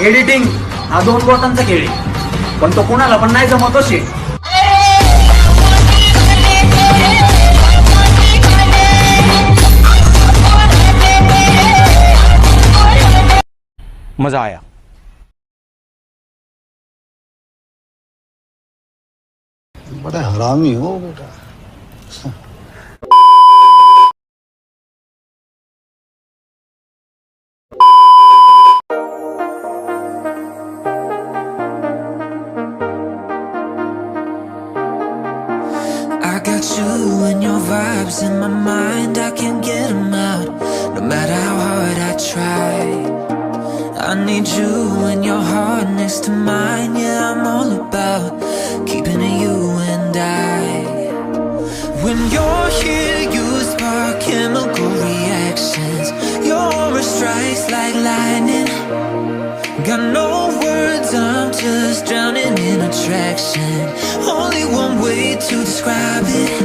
Editing हा 2 बोटांचा खेळ आहे, पण तो कुणाला पण नाही जमत असे. मजा आया. बड़ा हरामी हो बेटा. I got you and your vibes in my mind, I can't get them out, no matter how hard I try. I need you and your heart next to mine, yeah, I'm all about keeping it you and I. When you're here, you spark chemical reactions, your aura strikes like lightning. Got no words, I'm just drowning in attraction. Only one way to describe it.